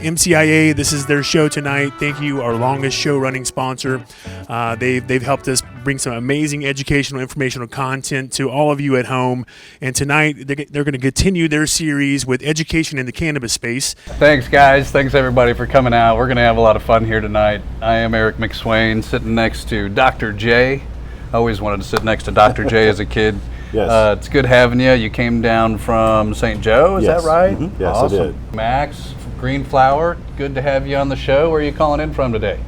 MCIA, this is their show tonight. Thank you, our longest show-running sponsor. They've helped us bring some amazing educational, informational content to all of you at home. And tonight, they're going to continue their series with education in the cannabis space. Thanks, guys. Thanks, everybody, for coming out. We're going to have a lot of fun here tonight. I am Eric McSwain, sitting next to Dr. J. I always wanted to sit next to Dr. J as a kid. Yes. It's good having you. You came down from St. Joe, is Yes. that right? Mm-hmm. Yes, awesome. I did. Max, Green Flower, good to have you on the show. Where are you calling in from today?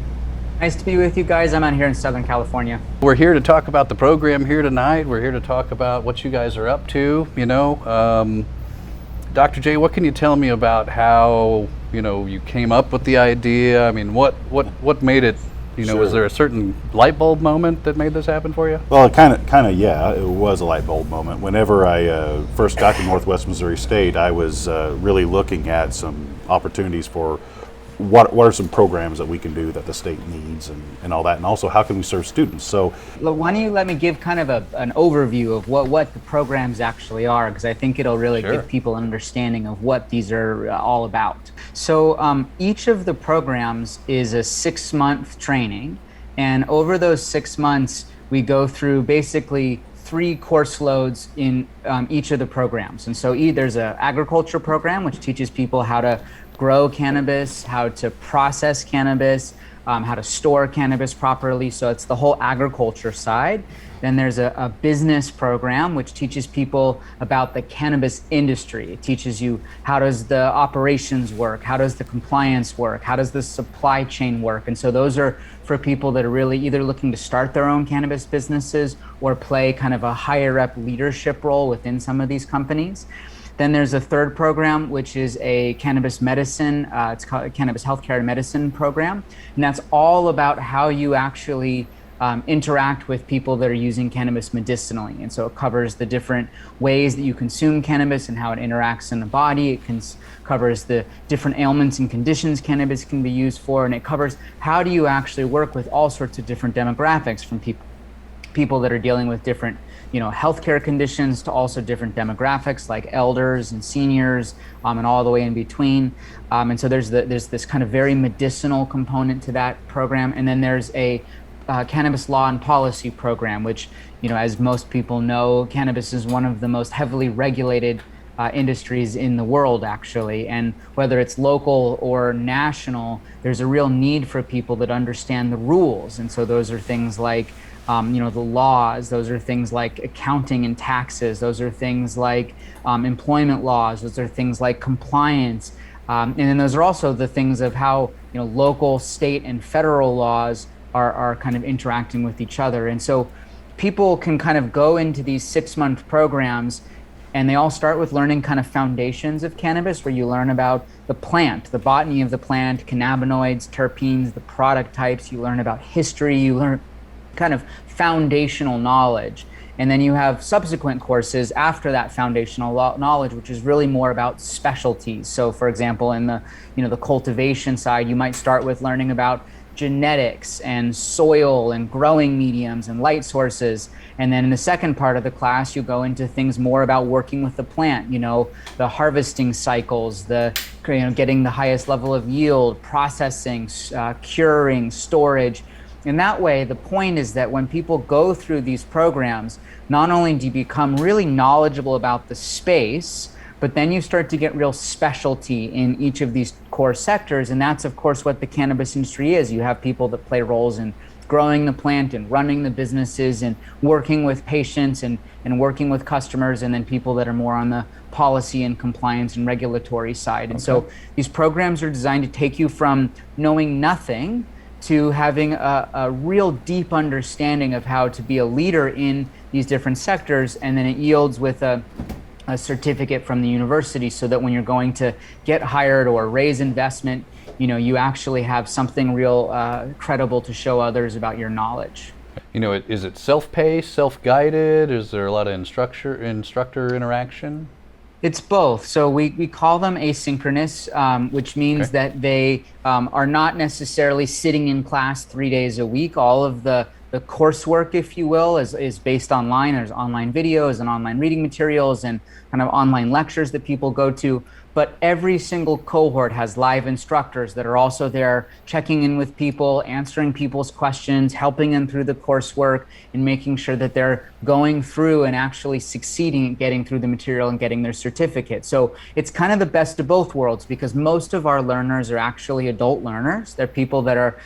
Nice to be with you guys. I'm out here in Southern California. We're here to talk about the program here tonight. We're here to talk about what you guys are up to, Dr. J, what can you tell me about how, you came up with the idea? I mean, what made it, Sure. Was there a certain light bulb moment that made this happen for you? Well, kind of, yeah, it was a light bulb moment. Whenever I first got to Northwest Missouri State, I was really looking at some opportunities for what are some programs that we can do that the state needs and all that, and also how can we serve students. So why don't you let me give kind of an overview of what the programs actually are, because I think it'll really Sure. give people an understanding of what these are all about. So each of the programs is a 6-month training, and over those 6 months we go through basically 3 course loads in each of the programs. And so there's an agriculture program which teaches people how to grow cannabis, how to process cannabis, how to store cannabis properly. So it's the whole agriculture side. Then there's a business program which teaches people about the cannabis industry. It teaches you how does the operations work, how does the compliance work, how does the supply chain work. And so those are for people that are really either looking to start their own cannabis businesses or play kind of a higher up leadership role within some of these companies. Then there's a third program, which is a cannabis medicine, it's called a cannabis healthcare and medicine program. And that's all about how you actually interact with people that are using cannabis medicinally. And so it covers the different ways that you consume cannabis and how it interacts in the body. It covers the different ailments and conditions cannabis can be used for. And it covers how do you actually work with all sorts of different demographics, from people that are dealing with different healthcare conditions to also different demographics like elders and seniors and all the way in between. And so there's this kind of very medicinal component to that program. And then there's a cannabis law and policy program, which, as most people know, cannabis is one of the most heavily regulated industries in the world, actually. And whether it's local or national, there's a real need for people that understand the rules. And so those are things like the laws, those are things like accounting and taxes, those are things like employment laws, those are things like compliance. And then those are also the things of how local, state, and federal laws are kind of interacting with each other. And so people can kind of go into these 6-month programs, and they all start with learning kind of foundations of cannabis, where you learn about the plant, the botany of the plant, cannabinoids, terpenes, the product types. You learn about history, you learn kind of foundational knowledge. And then you have subsequent courses after that foundational knowledge, which is really more about specialties. So for example, in the the cultivation side, you might start with learning about genetics and soil and growing mediums and light sources. And then in the second part of the class, you go into things more about working with the plant, the harvesting cycles, getting the highest level of yield, processing, curing, storage. And that way, the point is that when people go through these programs, not only do you become really knowledgeable about the space, but then you start to get real specialty in each of these core sectors. And that's, of course, what the cannabis industry is. You have people that play roles in growing the plant and running the businesses and working with patients and working with customers, and then people that are more on the policy and compliance and regulatory side. And so these programs are designed to take you from knowing nothing to having a real deep understanding of how to be a leader in these different sectors. And then it yields with a certificate from the university, so that when you're going to get hired or raise investment, you actually have something real credible to show others about your knowledge. Is it self-paced, self-guided? Is there a lot of instructor interaction? It's both. So we call them asynchronous, which means that they are not necessarily sitting in class 3 days a week. All of the coursework, if you will, is based online. There's online videos and online reading materials and kind of online lectures that people go to. but every single cohort has live instructors that are also there checking in with people, answering people's questions, helping them through the coursework, and making sure that they're going through and actually succeeding at getting through the material and getting their certificate. So it's kind of the best of both worlds, because most of our learners are actually adult learners. They're people that are,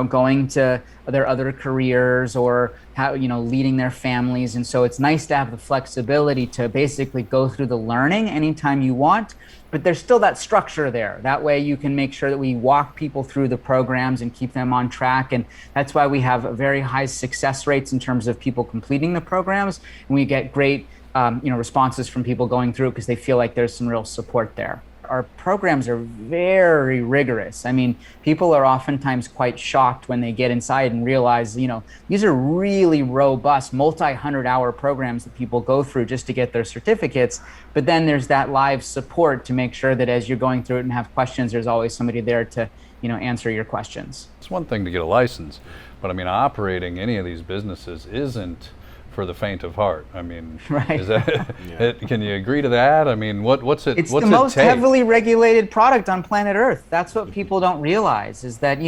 going to their other careers or leading their families. And so it's nice to have the flexibility to basically go through the learning anytime you want, but there's still that structure there. That way you can make sure that we walk people through the programs and keep them on track. And that's why we have very high success rates in terms of people completing the programs. And we get great responses from people going through, because they feel like there's some real support there. Our programs are very rigorous. I mean, people are oftentimes quite shocked when they get inside and realize, these are really robust, multi-100-hour programs that people go through just to get their certificates. But then there's that live support to make sure that as you're going through it and have questions, there's always somebody there to, answer your questions. It's one thing to get a license, but I mean, operating any of these businesses isn't for the faint of heart. I mean, right. Is that, can you agree to that? I mean, what's it? It's what's the most it take? heavily regulated product on planet Earth. That's what people don't realize, is that,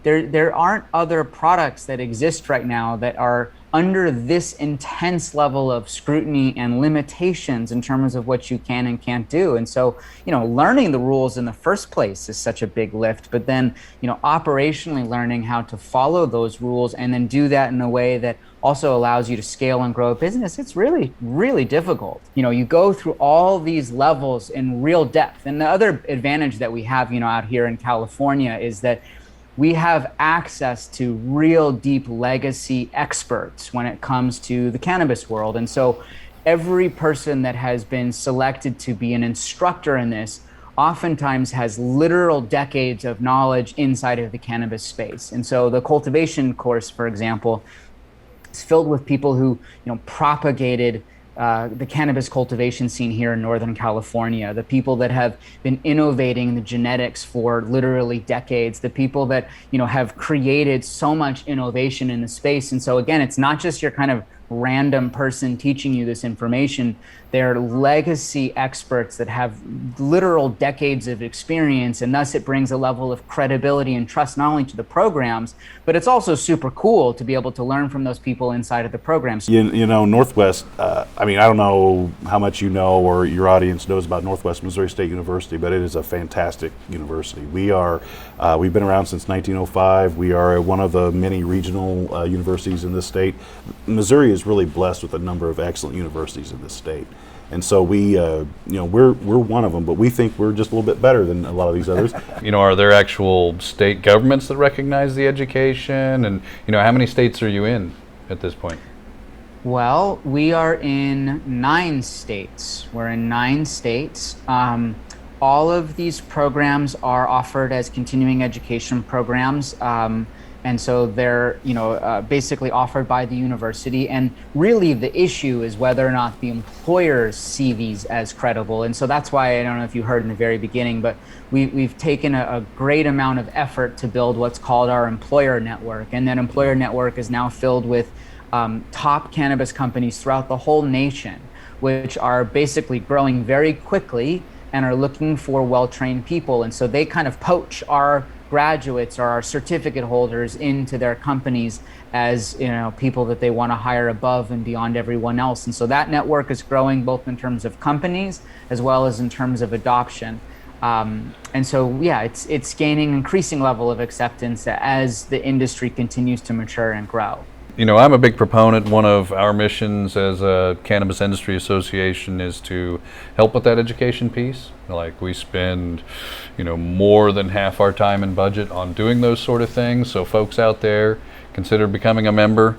there aren't other products that exist right now that are under this intense level of scrutiny and limitations in terms of what you can and can't do. And so, learning the rules in the first place is such a big lift, but then, operationally learning how to follow those rules and then do that in a way that also allows you to scale and grow a business, it's really, really difficult. You go through all these levels in real depth. And the other advantage that we have, out here in California is that we have access to real deep legacy experts when it comes to the cannabis world. And so every person that has been selected to be an instructor in this oftentimes has literal decades of knowledge inside of the cannabis space. And so the cultivation course, for example, is filled with people who, propagated the cannabis cultivation scene here in Northern California, the people that have been innovating the genetics for literally decades, the people that, have created so much innovation in the space. And so again, it's not just your kind of random person teaching you this information. They're legacy experts that have literal decades of experience, and thus it brings a level of credibility and trust not only to the programs, but it's also super cool to be able to learn from those people inside of the programs. Northwest, I don't know how much you know or your audience knows about Northwest Missouri State University, but it is a fantastic university. We've been around since 1905. We are one of the many regional universities in this state. Missouri is really blessed with a number of excellent universities in this state. And so we're one of them, but we think we're just a little bit better than a lot of these others. Are there actual state governments that recognize the education? And, how many states are you in at this point? Well, we are in 9 states. We're in 9 states. All of these programs are offered as continuing education programs. And so they're, basically offered by the university. And really the issue is whether or not the employers see these as credible. And so that's why, I don't know if you heard in the very beginning, but we've taken a great amount of effort to build what's called our employer network. And that employer network is now filled with top cannabis companies throughout the whole nation, which are basically growing very quickly and are looking for well-trained people. And so they kind of poach our graduates or our certificate holders into their companies as people that they want to hire above and beyond everyone else. And so that network is growing both in terms of companies as well as in terms of adoption. And so it's gaining increasing level of acceptance as the industry continues to mature and grow. I'm a big proponent. One of our missions as a Cannabis Industry Association is to help with that education piece. Like we spend, more than half our time and budget on doing those sort of things. So folks out there, consider becoming a member.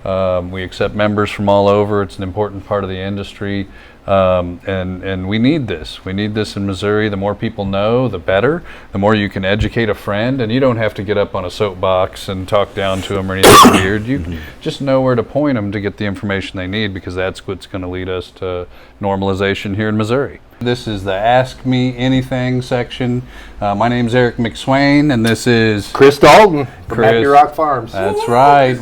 We accept members from all over. It's an important part of the industry. And we need this. We need this in Missouri. The more people know, the better. The more you can educate a friend, and you don't have to get up on a soapbox and talk down to them or anything weird. You just know where to point them to get the information they need, because that's what's going to lead us to normalization here in Missouri. This is the Ask Me Anything section. My name's Eric McSwain, and this is Chris Dalton from Happy Rock Farms. That's right.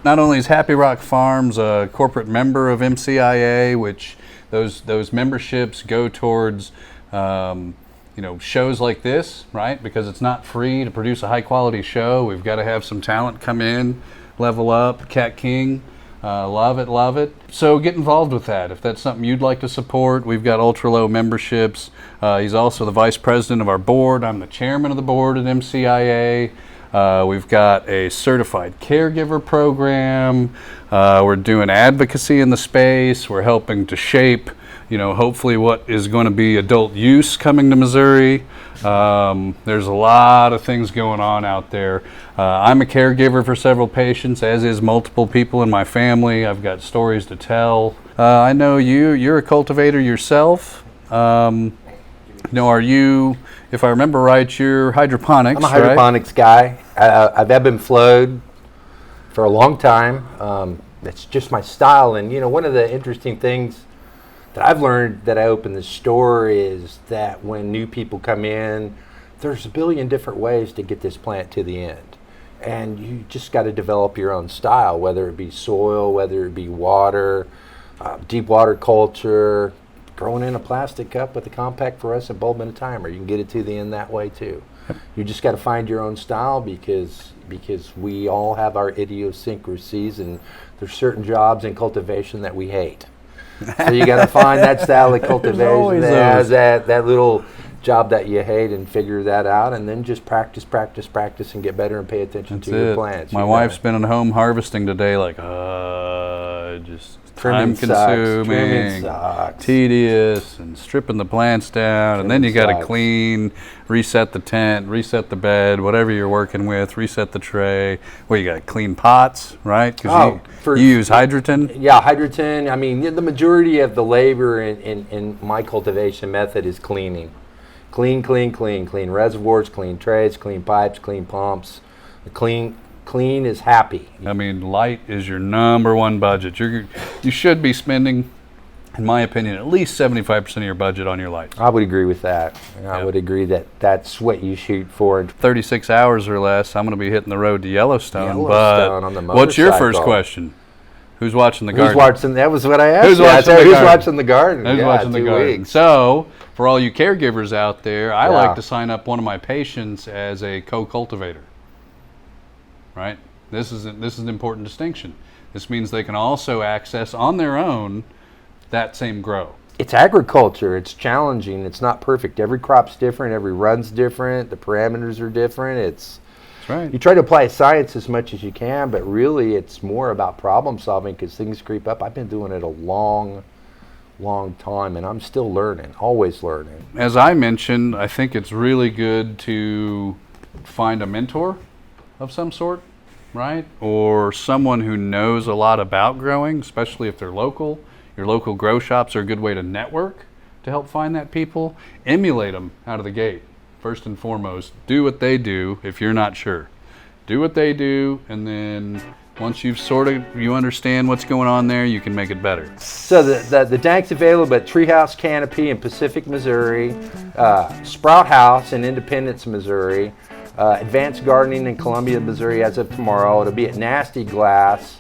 Not only is Happy Rock Farms a corporate member of MCIA, which those memberships go towards Shows like this, right? Because it's not free to produce a high quality show. We've got to have some talent come in, level up. Cat King, love it. So get involved with that. If that's something you'd like to support, we've got ultra low memberships. He's also the vice president of our board. I'm the chairman of the board at MCIA. We've got a certified caregiver program. We're doing advocacy in the space. We're helping to shape, hopefully what is going to be adult use coming to Missouri. There's a lot of things going on out there. I'm a caregiver for several patients, as is multiple people in my family. I've got stories to tell. I know you're a cultivator yourself. Are you, if I remember right, you're hydroponics, I'm a hydroponics guy. I've ebbed and flowed for a long time. That's just my style. And, one of the interesting things that I've learned that I open the store is that when new people come in, there's a billion different ways to get this plant to the end. And you just got to develop your own style, whether it be soil, whether it be water, deep water culture, growing in a plastic cup with a compact fluorescent bulb and a timer. You can get it to the end that way too. You just got to find your own style because we all have our idiosyncrasies, and there's certain jobs in cultivation that we hate. So you got to find that style of cultivation that has that little job that you hate and figure that out, and then just practice and get better and pay attention to your plants. My wife's been at home harvesting today, just time consuming, tedious, and stripping the plants down, and then you got to clean, reset the tent, reset the bed, whatever you're working with, reset the tray. Well, you got to clean pots, right? Because you use Hydroton. Yeah, Hydroton. I mean, the majority of the labor in my cultivation method is cleaning. Clean reservoirs, clean trays, clean pipes, clean pumps. Clean is happy. I mean, light is your number one budget. You should be spending, in my opinion, at least 75% of your budget on your lights. I would agree with that. I would agree that that's what you shoot for. 36 hours or less, I'm going to be hitting the road to Yellowstone. On the motorcycle. What's your first question? Who's watching the garden? That was what I asked. Who's watching the garden? Who's watching the garden? So, for all you caregivers out there, I like to sign up one of my patients as a co-cultivator. Right? This is an important distinction. This means they can also access on their own that same grow. It's agriculture. It's challenging. It's not perfect. Every crop's different. Every run's different. The parameters are different. That's right. You try to apply science as much as you can, but really it's more about problem solving because things creep up. I've been doing it a long time, and I'm still learning, always learning. As I mentioned, I think it's really good to find a mentor of some sort, right? Or someone who knows a lot about growing, especially if they're local. Your local grow shops are a good way to network to help find that people. Emulate them out of the gate. First and foremost, do what they do if you're not sure. Do what they do, and then once you understand what's going on there, you can make it better. So the tank's available at Treehouse Canopy in Pacific, Missouri, Sprout House in Independence, Missouri, Advanced Gardening in Columbia, Missouri as of tomorrow. It'll be at Nasty Glass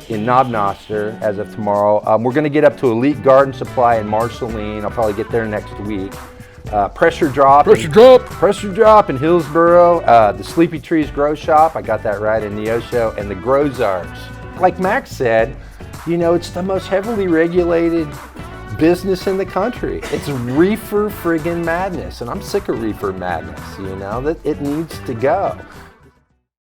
in Knob Noster as of tomorrow. We're going to get up to Elite Garden Supply in Marceline. I'll probably get there next week. Pressure Drop in Hillsboro. The Sleepy Trees Grow Shop. I got that right in Neosho. And the Grow Czars. Like Max said, it's the most heavily regulated business in the country. It's reefer friggin' madness, and I'm sick of reefer madness. That it needs to go.